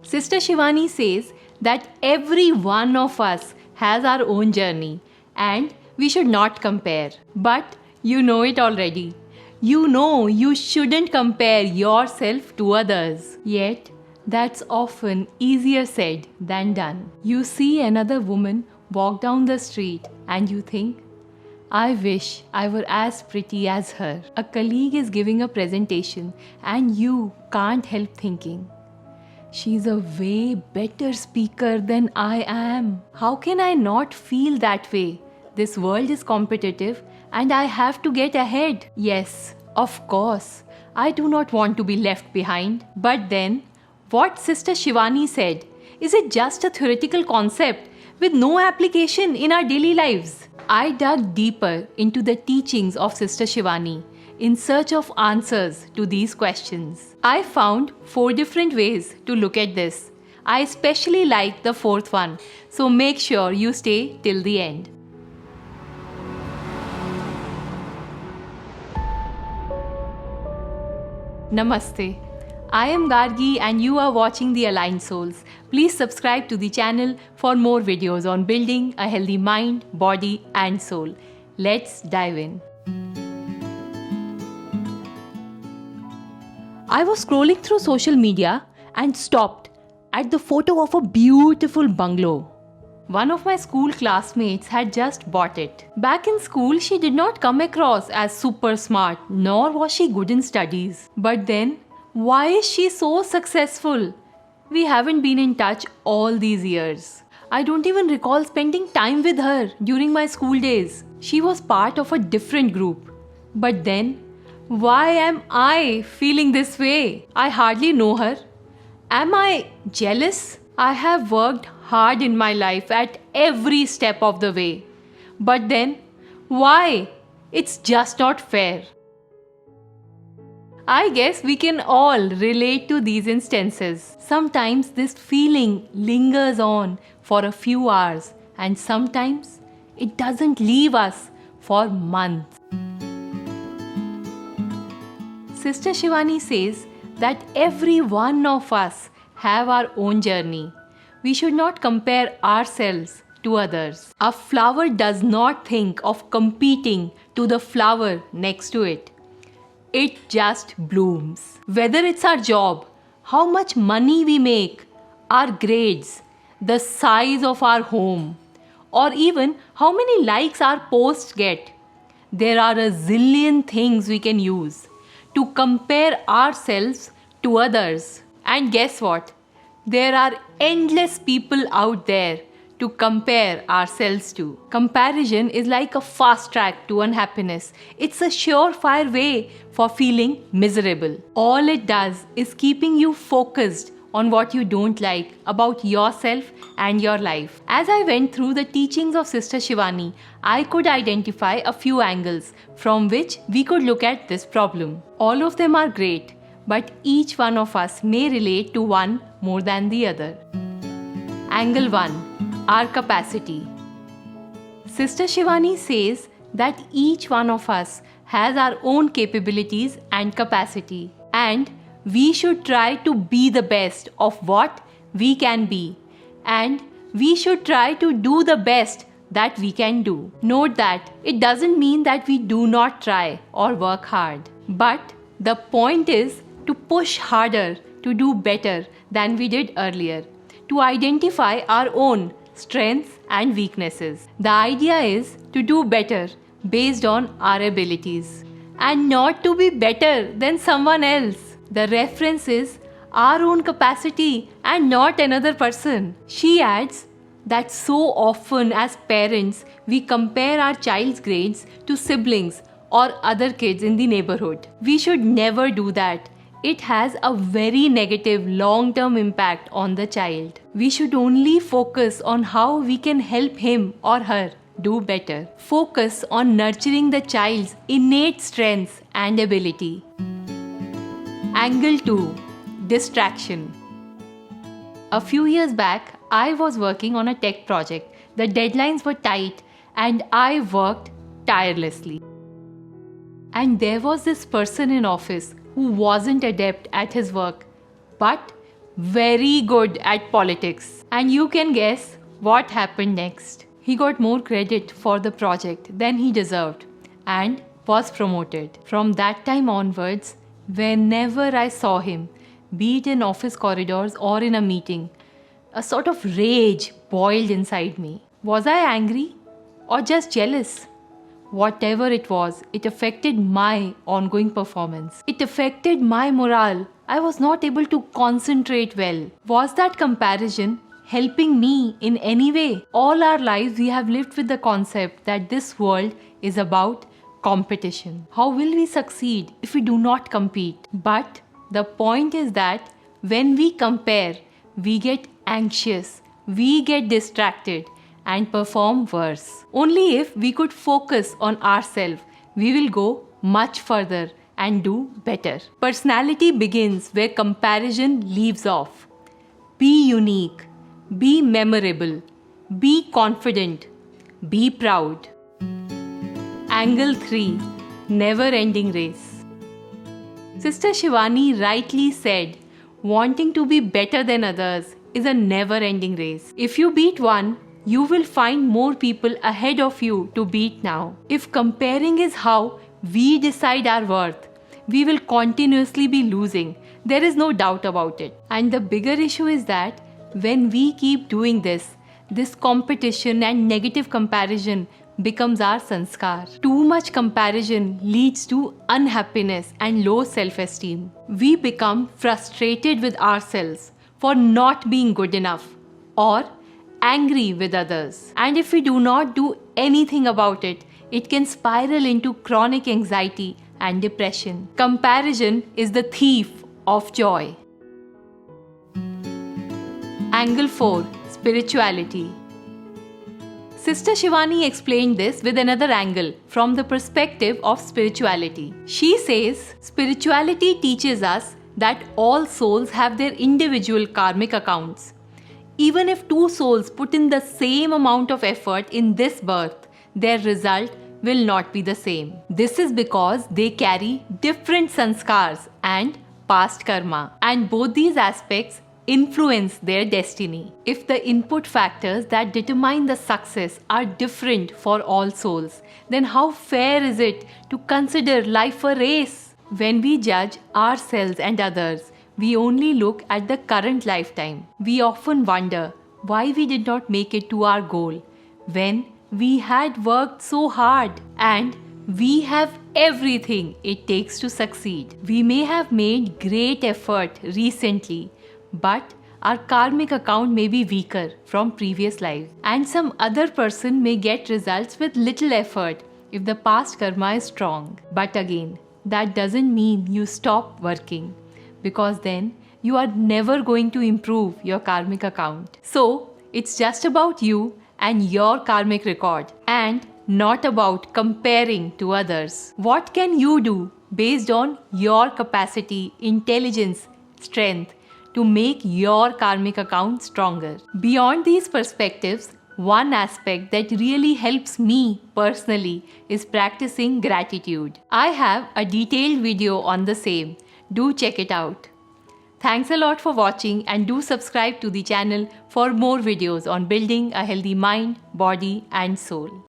Sister Shivani says that every one of us has our own journey and we should not compare. But you know it already. You know you shouldn't compare yourself to others. Yet, that's often easier said than done. You see another woman walk down the street and you think, I wish I were as pretty as her. A colleague is giving a presentation and you can't help thinking, she's a way better speaker than I am. How can I not feel that way? This world is competitive and I have to get ahead. Yes, of course, I do not want to be left behind. But then, what Sister Shivani said, is it just a theoretical concept with no application in our daily lives? I dug deeper into the teachings of Sister Shivani in search of answers to these questions. I found 4 different ways to look at this. I especially like the 4th one, so make sure you stay till the end. Namaste. I am Gargi and you are watching The Aligned Souls. Please subscribe to the channel for more videos on building a healthy mind, body and soul. Let's dive in. I was scrolling through social media and stopped at the photo of a beautiful bungalow. One of my school classmates had just bought it. Back in school, she did not come across as super smart, nor was she good in studies. But then, why is she so successful? We haven't been in touch all these years. I don't even recall spending time with her during my school days. She was part of a different group. But then, why am I feeling this way? I hardly know her. Am I jealous? I have worked hard in my life at every step of the way. But then, why? It's just not fair. I guess we can all relate to these instances. Sometimes this feeling lingers on for a few hours and sometimes it doesn't leave us for months. Sister Shivani says that every one of us have our own journey. We should not compare ourselves to others. A flower does not think of competing to the flower next to it. It just blooms. Whether it's our job, how much money we make, our grades, the size of our home, or even how many likes our posts get, there are a zillion things we can use to compare ourselves to others. And guess what? There are endless people out there to compare ourselves to. Comparison is like a fast track to unhappiness. It's a surefire way for feeling miserable. All it does is keeping you focused on what you don't like about yourself and your life. As I went through the teachings of Sister Shivani, I could identify a few angles from which we could look at this problem. All of them are great, but each one of us may relate to one more than the other. Angle 1. Our capacity. Sister Shivani says that each one of us has our own capabilities and capacity, and we should try to be the best of what we can be, and we should try to do the best that we can do. Note that it doesn't mean that we do not try or work hard, but the point is to push harder to do better than we did earlier, to identify our own strengths and weaknesses. The idea is to do better based on our abilities and not to be better than someone else. The reference is our own capacity and not another person. She adds that so often as parents we compare our child's grades to siblings or other kids in the neighborhood. We should never do that. It has a very negative long-term impact on the child. We should only focus on how we can help him or her do better. Focus on nurturing the child's innate strengths and ability. Angle 2. Distraction. A few years back, I was working on a tech project. The deadlines were tight and I worked tirelessly. And there was this person in office who wasn't adept at his work, but very good at politics. And you can guess what happened next. He got more credit for the project than he deserved and was promoted. From that time onwards, whenever I saw him, be it in office corridors or in a meeting, a sort of rage boiled inside me. Was I angry or just jealous? Whatever it was, it affected my ongoing performance. It affected my morale. I was not able to concentrate well. Was that comparison helping me in any way? All our lives we have lived with the concept that this world is about competition. How will we succeed if we do not compete? But the point is that when we compare, we get anxious, we get distracted and perform worse. Only if we could focus on ourselves, we will go much further and do better. Personality begins where comparison leaves off. Be unique, be memorable, be confident, be proud. Angle 3. Never-ending race. Sister Shivani rightly said, wanting to be better than others is a never-ending race. If you beat one, you will find more people ahead of you to beat now. If comparing is how we decide our worth, we will continuously be losing. There is no doubt about it. And the bigger issue is that when we keep doing this competition and negative comparison becomes our sanskar. Too much comparison leads to unhappiness and low self-esteem. We become frustrated with ourselves for not being good enough or angry with others. And if we do not do anything about it, it can spiral into chronic anxiety and depression. Comparison is the thief of joy. Angle 4. Spirituality. Sister Shivani explained this with another angle from the perspective of spirituality. She says, spirituality teaches us that all souls have their individual karmic accounts. Even if two souls put in the same amount of effort in this birth, their result will not be the same. This is because they carry different sanskars and past karma, and both these aspects influence their destiny. If the input factors that determine the success are different for all souls, then how fair is it to consider life a race? When we judge ourselves and others, we only look at the current lifetime. We often wonder why we did not make it to our goal when we had worked so hard and we have everything it takes to succeed. We may have made great effort recently, but our karmic account may be weaker from previous lives, and some other person may get results with little effort if the past karma is strong. But again, that doesn't mean you stop working, because then you are never going to improve your karmic account. So it's just about you and your karmic record, and not about comparing to others. What can you do based on your capacity, intelligence, strength to make your karmic account stronger? Beyond these perspectives, one aspect that really helps me personally is practicing gratitude. I have a detailed video on the same. Do check it out. Thanks a lot for watching, and do subscribe to the channel for more videos on building a healthy mind, body and soul.